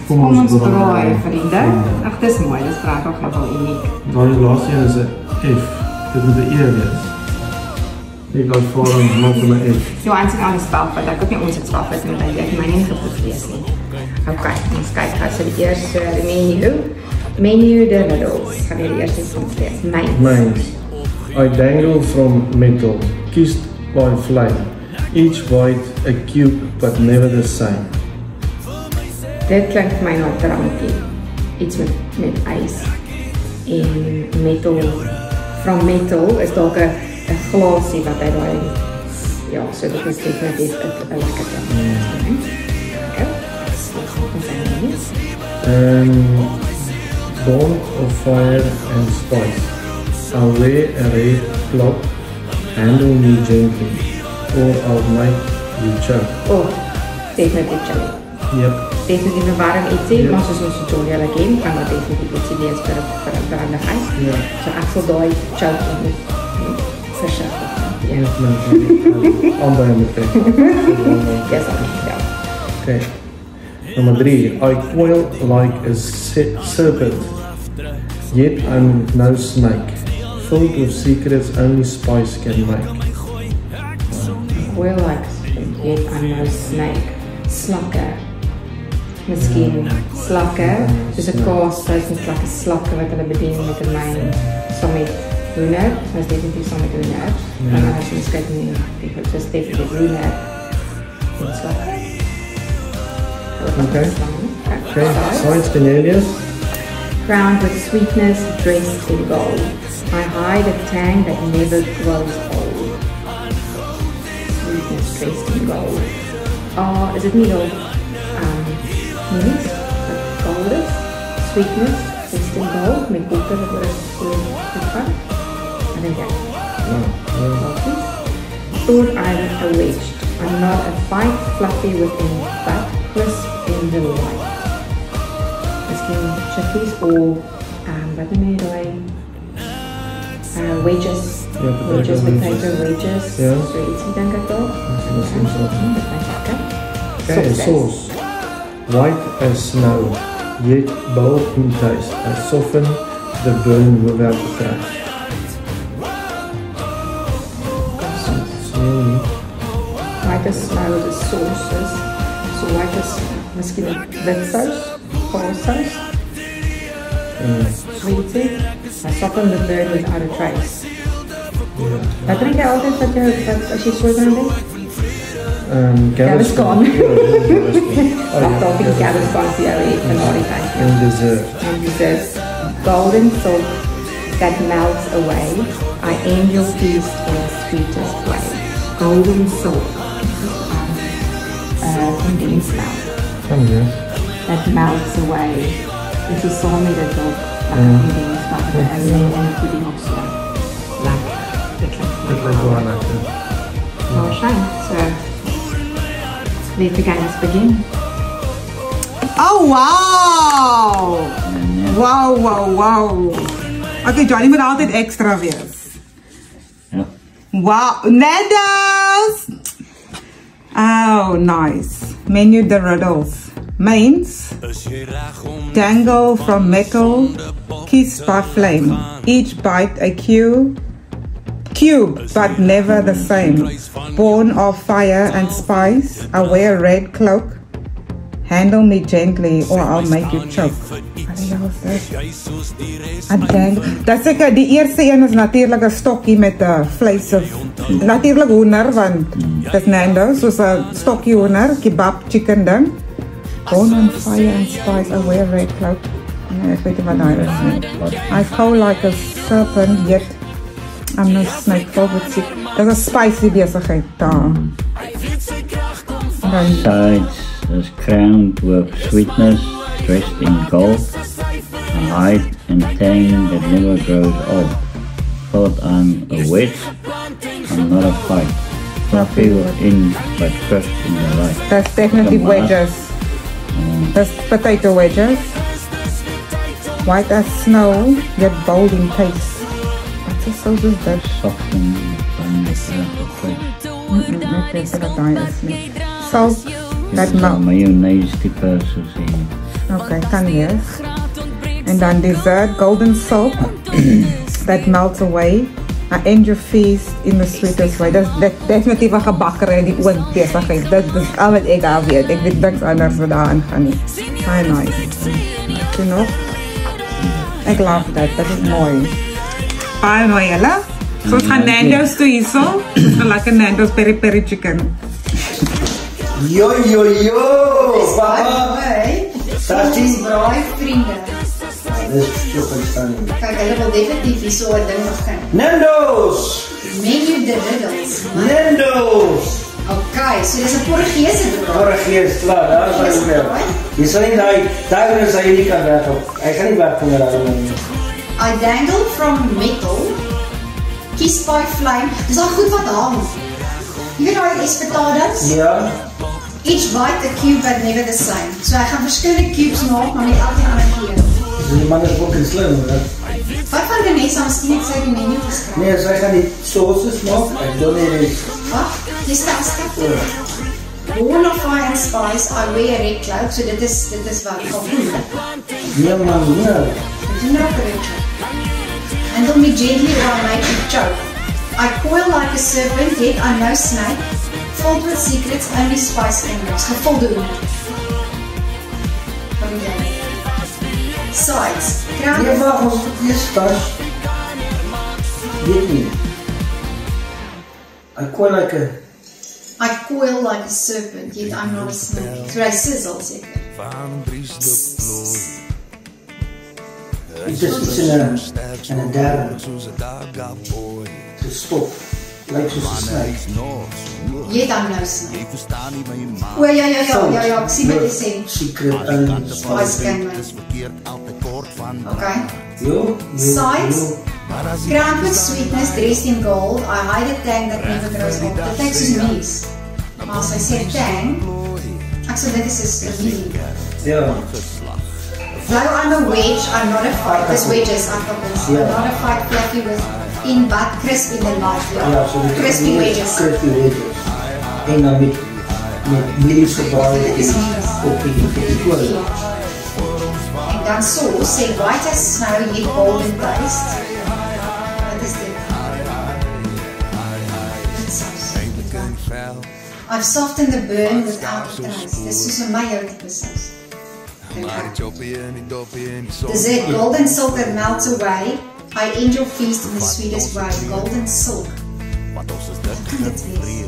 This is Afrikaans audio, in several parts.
Kom ons braai, vriende. Ag, dis mooi, dis regtig nogal uniek. Daai laaste een is 'n F. Dit moet 'n E wees. Ek gaan voor en maak hom 'n F. Jou aansien aan die spelfout, ek het nie ons het spelfout met my ek my nie geproef lees nie. Okay, ons kyk gou so die eerste menu. Menu de riddles. Gaan jy die eerste een lees? Mines. I dangle from metal, kissed by flame. Each bite a cube, but never the same. Dit klink vir my na 'n drankie. Iets met ys. En metal. From metal is dalk 'n glasie wat hy daai ja, so dit is definitief 'n lekker ding. Okay. Bond of fire and spice. I'll wear a red cloak, handle me gently, or I'll make you choke. Oh, definitief chili. Yep. Definitief 'n warm ietsie, maar soos ons Jolie al ken, kan dat definitief ietsie wees vir 'n brandigheid. Ja. So ek sal daai choke met versigtig. Ja, ander met dit. Yes, ja. Okay. Number 3. I coil like a serpent, yet I'm no snake, filled with secrets only spice can make. Coil like yet I'm no snake. Slakke. Miskien slakke, soos 'n kaashuis met slakke slakke wat hulle bedien met 'n myn saam met hoender. Dit is definitief saam met hoender. En dan as jy kyk nie, dit is definitief hoender. En slakke. Okay. Science Cornelius. Crowned with sweetness, dressed in gold. I hide a tang that never grows old. Sweetness, dressed in gold. Oh, is it nie al niks? Gold is? Sweetness, dressed in gold. Met botter wat is so gevat. En dan kijk. Thought I'm a wedge. I'm not a fight, fluffy within, but crisp in the white. Miskien chippies or wat noem jy daai wedges. Ja, wedges, potato wedges. Ja. So ietsie dink ek daar. Okay, sauce. White as snow, yet bold in taste. I soften the burn without the crash. White as snow, the sauces. So white as miskien wit saus, kaal saus. Sweetie. I soften the burn without a trace. Wat drink jy altyd wat as jy so gaan doen? Gaviscon. Wat dalk die Gaviscon vir jou eet van die tyd. And dessert. And dessert. Golden salt that melts away. I angel feast in the sweetest way. Golden salt. Condensed milk. That melts away. If you saw me that dog, condensed milk and then pudding op so. Lekker. Dit klink wel lekker. Waarschijnlijk. So, let the games begin. Oh wow! Wow, wow, wow. Okay, Johnny moet altijd extra wees. Ja. Wow, Nedos! Oh, nice. Menu the riddles. Mains. Dangle from metal. Kissed by flame. Each bite a cube, but never the same. Born of fire and spice. I wear a red cloak. Handle me gently or I'll make you choke. Dat seker die eerste een is natuurlijk een stokkie met vlees of natuurlijk hoender, want dat is Nando, soos 'n stokkie hoender, kebab chicken ding. Born on fire and spice, I wear a red cloak. Nee, ek weet nie wat daai is nie. I cowl like a serpent, yet I'm no snake, forward sick. Dat is 'n spicy besigheid daar. Sides is crowned with sweetness, dressed in gold. A hide and tang that never grows old. Thought I'm a wedge, I'm not a fight. Fluffy in, but crushed in the light. That's definitely wedges. That's potato wedges. White as snow, yet bold in taste. What's the sauce is that? Soft and Salt, that mayonnaise type soos Okay, kan wees. En dan dessert, golden silk that melts away. I end your feast in the sweetest way. Dat is definitief een gebakkerij die ook bezig is. Dat is al wat ik al weet. Ik weet niks anders wat daar aan gaan nie. Baie nice. Sien nog? Ik love dat. Dat is mooi. Baie mooi, jylle. So ons gaan Nando's toe hierso. Ons gaan lekker Nando's peri peri chicken. Yo, yo, yo! Papa! Ons braai vriende. Dis super stunning. Kijk, hulle wil definitief hier so 'n ding begin. Nando's! Menu de riddles. Nando's! Okay, so dis 'n Portugese braai. Portugees, klaar, daar is hy weer. Jy sal nie daai is hy nie kan werk op. Hy gaan nie werk van daar nie. I dangle from metal, kissed by flame. Dis al goed wat hang. Jy weet daai espetadas? Ja. Each bite a cube but never the same. So hy gaan verskillende cubes maak, maar met elke ander kleur. So die man is ook in slim, hè? Wat van Vanessa, miskien het sy die menu geskryf? Nee, sy gaan die sauces maak. Ek doen nie die... Wat? Jy stap. Born of fire and spice, I wear a red cloak. So dit is wat kalkoen. Nee man, nee. Dit is nou red cloak. Handle me gently or I make you choke. I coil like a serpent, yet I'm no snake. Filled with secrets, only spice can lose. Gevoldoen. Wat moet jy? Sides. Nee, maar ons moet eers pas. Weet nie. I coil like a serpent, yet I'm not a snake. So hy sizzle seker. Dit is iets in een derde. So stop. Lyk soos 'n snake. Jy dan nou snake. O ja, ek sien wat jy sê. Secret and Spice can lose. Okay. Jo. Sides. Crowned with sweetness, dressed in gold, I hide a tang that never grows old. Dit lyk soos mies. Maar as hy sê tang, ek sê dit is 'n meaning. Ja. Though I'm a wedge, I'm not a fight. This wedges, I'm not a fight fluffy with in but crisp in the light. Ja, so die crispy wedges. Crispy wedges. En dan met blies gebraai op die kool. En dan sauce, say white as snow, yet golden taste. Wat is dit? Dit sauce. I've softened the burn without a taste. Dis soos 'n mayo tipe sauce. Dessert, golden silk that melts away. I end your feast in the sweetest way. Golden silk. Wat kan dit wees?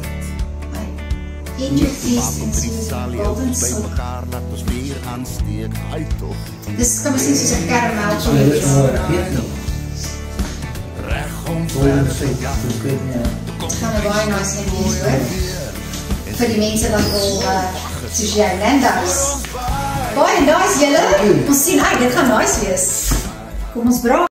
I end your feast in the sweetest way. Golden silk. Dis kan miskien soos 'n caramel Dit is mooi, ek weet nie. Golden silk, ek weet nie. Dit gaan 'n baie nice ding wees, hoor. Vir die mense wat wil, soos jy, Nando's. Baie nice, julle. Ons sien uit, dit gaan nice wees. Kom ons braai.